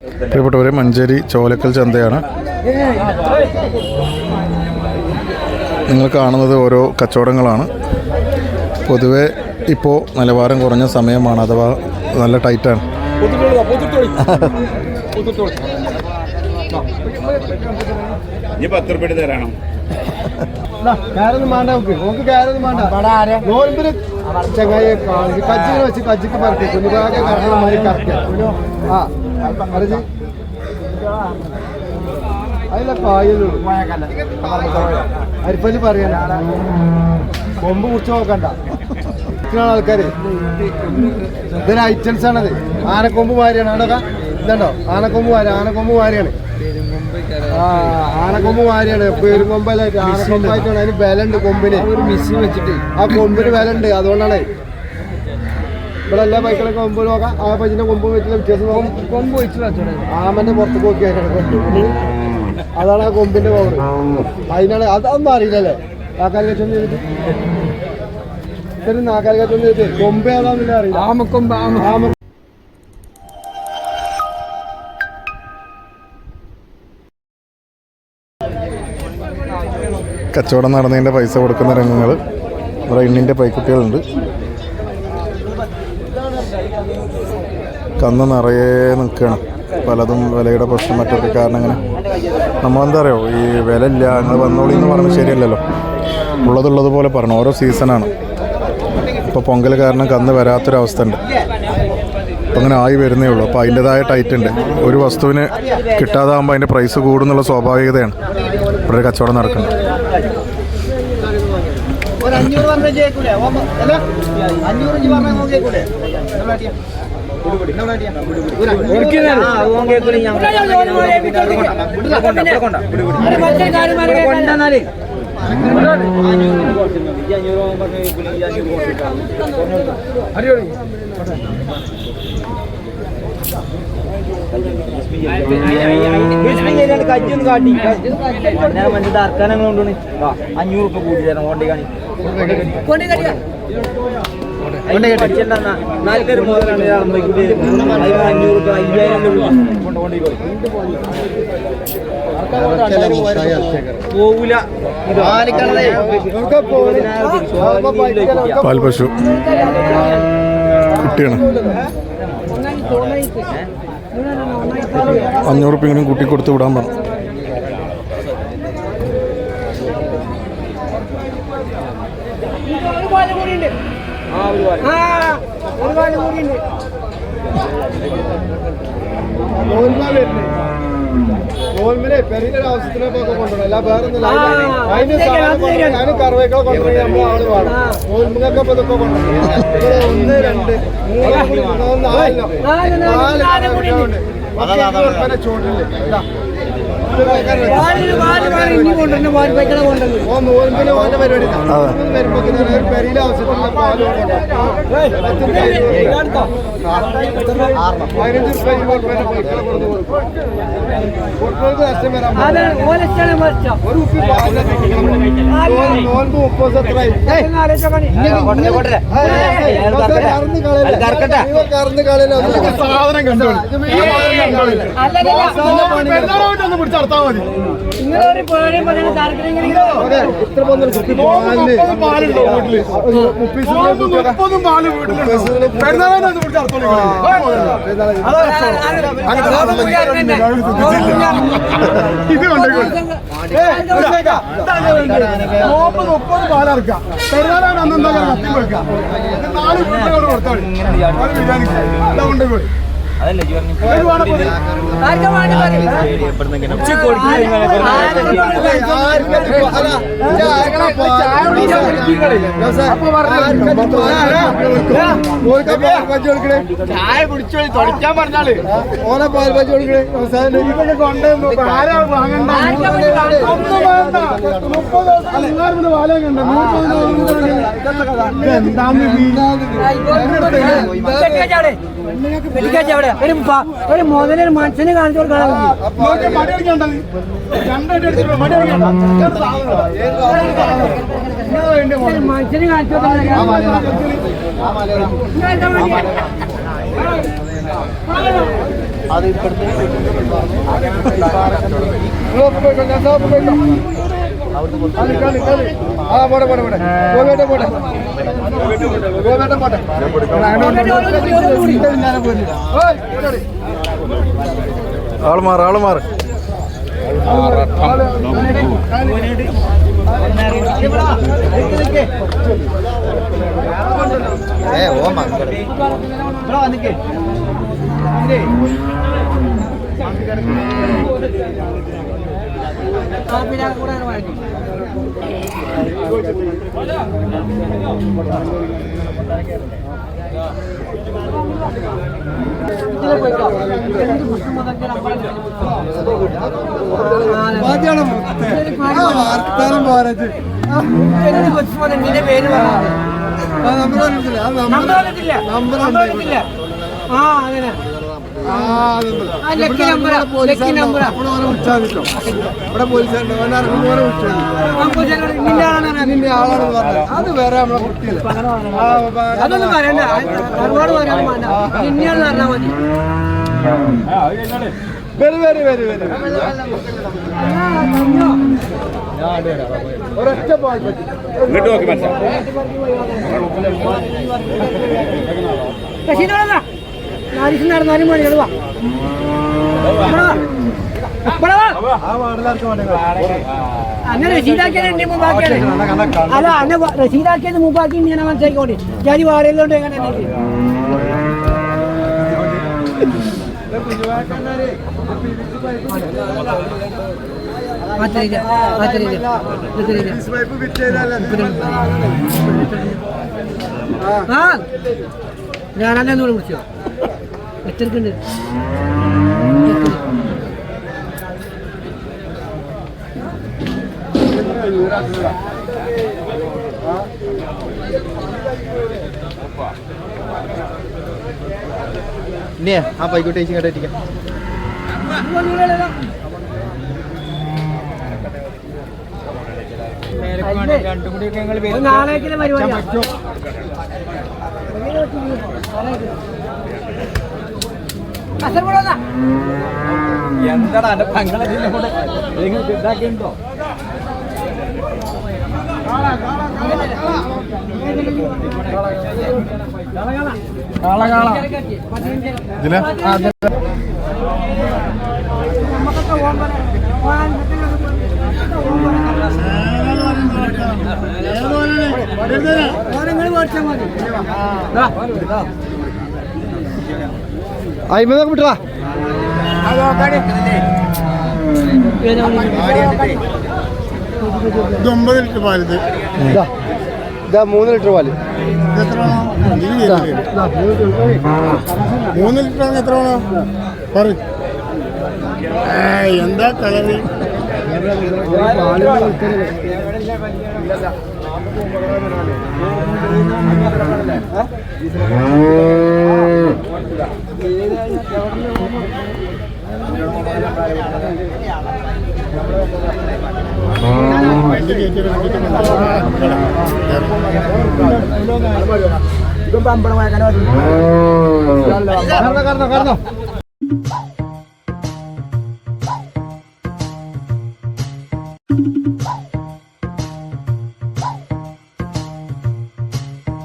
പ്രിയപ്പെട്ടവരെ, മഞ്ചേരി ചോലക്കൽ ചന്തയാണ് നിങ്ങൾ കാണുന്നത്. ഓരോ കച്ചവടങ്ങളാണ്. പൊതുവെ ഇപ്പോൾ നിലവാരം കുറഞ്ഞ സമയമാണ്, അഥവാ നല്ല ടൈറ്റാണ്. ഇനി 10 രൂപ തരാണോ? ചങ്ങായി കജ്ജിനെ വെച്ച് കജ്ജിക്ക് പറക്കി കുഞ്ഞുപാകെ കറക്കണമാതിരി കറക്കുക. അതിലെ കായുള്ളൂ അരിപ്പല്ലി പറയാനാ. കൊമ്പ് കുറിച്ച് നോക്കണ്ട. ആൾക്കാര് ഇതിന് ഐറ്റംസ് ആണത്. ആനക്കൊമ്പ് വാരിയാണ് അവിടെ ഇതുണ്ടോ? ആനക്കൊമ്പ് വാരിയാണ്. ആനക്കൊമ്പ് വാരിയാണ്. പേരുകൊമ്പല്ലായിട്ട് ആനക്കൊമ്പായിട്ടാണ്. അതിന് ബലുണ്ട് കൊമ്പിന്. മിസ്സിങ് വെച്ചിട്ട് ആ കൊമ്പിന് ബലുണ്ട്. അതുകൊണ്ടാണ് ഇവിടെ എല്ലാ ബൈക്കിലൊക്കെ കൊമ്പ് നോക്കാം. ആ പച്ചിന്റെ കൊമ്പ് വെച്ചില്ല വ്യത്യാസം. കൊമ്പ് വെച്ച് ആമന്റെ പുറത്ത് നോക്കിയാണ് കൊമ്പ്. അതാണ് ആ കൊമ്പിന്റെ പവർ. അതിനാണ് അതൊന്നും അറിയില്ലല്ലേ നാക്കാലി കച്ചവടം ചെയ്തിട്ട്. നാക്കാലി കച്ചവടം ചെയ്തിട്ട് കൊമ്പ് ഏതാന്നില്ല അറിയില്ല. ആമക്കൊമ്പ് കച്ചവടം നടന്നതിൻ്റെ പൈസ കൊടുക്കുന്ന രംഗങ്ങൾ. ഇവിടെ എണ്ണിൻ്റെ പൈക്കുട്ടികളുണ്ട്. കന്ന് നിറയെ നിൽക്കുകയാണ്. പലതും വിലയുടെ പ്രശ്നം മറ്റൊക്കെ കാരണം അങ്ങനെ നമ്മളെന്താ അറിയോ, ഈ വില ഇല്ല നിങ്ങൾ വന്നോളി എന്ന് പറഞ്ഞാൽ ശരിയല്ലല്ലോ. ഉള്ളതുള്ളതുപോലെ പറഞ്ഞു. ഓരോ സീസണാണ്. ഇപ്പോൾ പൊങ്കൽ കാരണം കന്ന് വരാത്തൊരവസ്ഥ ഉണ്ട്. അപ്പം അങ്ങനെ ആയി വരുന്നേ ഉള്ളൂ. അപ്പോൾ അതിൻ്റെതായ ടൈറ്റ് ഉണ്ട്. ഒരു വസ്തുവിന് കിട്ടാതാകുമ്പോൾ അതിൻ്റെ പ്രൈസ് കൂടുന്നുള്ള സ്വാഭാവികതയാണ് ഇവിടെ കച്ചവടം നടക്കുന്നത്. കജ്ജൊന്നും കാട്ടി ഞാൻ മനസ്സിൽ അർക്കാനങ്ങൾ കൊണ്ടുപോണ് 500 രൂപ കൂടി തരണം. കൊണ്ടേ കാണി നാലുപേര് മുതലാണ് 500 രൂപ 5000 പോവൂല. പാൽപശു കുട്ടിയാണ്. 500 രൂപയെങ്കിലും കൂട്ടി കൊടുത്ത് വിടാൻ പറഞ്ഞു. പെരിയുടെ ആവശ്യത്തിനൊക്കെ കൊണ്ടുപോകണം. എല്ലാ വേറൊന്നുമില്ല. അതിന് കറിവേക്കളെ കൊണ്ടുപോയി ആള് വേണം. ഓൽമുഖൊക്കെ ഇപ്പൊ ഇതൊക്കെ കൊണ്ടുപോകും. 1, 2, 3, 4 ചൂടില്ല. നോൽമ്പിന് ഓന്റെ പരിപാടി വരുമ്പോ പെരിയുടെ ആവശ്യത്തിനുള്ള പാല് 15 നോൽമ്പ് 30 കറന്ന് കളയില്ല. സാധനം കണ്ടു പിടിച്ചെടുത്താൽ മതി. ഇത്ര പാലുണ്ടോ വീട്ടില്? 30 പാല് വീട്ടിലുണ്ട്. ഇത് 30 പാലിറക്കാം. പെരുന്നാളാണ് അന്ന് എന്താ കത്തി വെക്കാം. 4 വീട്ടിലോട് കൊടുത്താൽ കൊണ്ടുപോയി. ചായ കുടിച്ചു തുടയ്ക്കാൻ പറഞ്ഞാല് ഓനെ പാൽ പറ്റി കൊടുക്കണേ. ഇതൊക്കെ കൊണ്ടുവന്നു ആരാ വാങ്ങണ്ട. 30 പാലം കണ്ട 30 എന്താന്ന് ഒരു മുതലൊരു മനുഷ്യനെ കാണിച്ചു കൊടുക്കണം. മനുഷ്യനെ കാണിച്ചു കൊടുക്കണം. അത് ഇപ്പോഴത്തെ ആള് മാറ് വർത്താനം പോരത് പേര് നമ്പർ ആ അങ്ങനെ ലക്കി നമ്പറാ ഇവിടെ പോലീസുണ്ട് നിന്റെ ആളാണെന്ന് പറഞ്ഞത് അത് വേറെ നമ്മളെ കുട്ടിയല്ലേ അതൊന്നും പറയണ്ട ഒരുപാട് പറയാൻ വേണ്ട ഇന്നെയാന്ന് പറഞ്ഞാൽ മതി ഒരൊറ്റ പോയി ഇങ്ങോട്ട് നോക്കി മനസ്സിലാവും നടന്നാലും മതി വാ അന്നെ രസീതാക്കിയത് എന്റെ മുമ്പാക്കിയാണ് അല്ല അന്നെ രസീതാക്കിയത് മുമ്പാക്കി ഞാൻ മനസ്സിലാക്കിക്കോട്ടെ ഞാൻ വാടകയിലോട്ട് എങ്ങനെ ഞാനല്ലേ ഒന്നുകൂടെ വിളിച്ചോ എത്രക്കുണ്ട് ആ പൈക്കോട്ടെ ഇങ്ങോട്ടേക്ക് നാളേക്കിലെ പരിപാടിയാ എന്താണ് എന്റെ പങ്ങളെ ഇതാക്കിണ്ടോ ഇതിലെ അയിമതൊക്കെ വിട്ടാ ഇത് 9 ലിറ്റർ പാലിത് ഇതാ 3 ലിറ്റർ പാല് 3 ലിറ്റർ ആണ് എത്ര വേണോ പറ എന്താ കളറ് ഇതും പമ്പളമായ കാരണം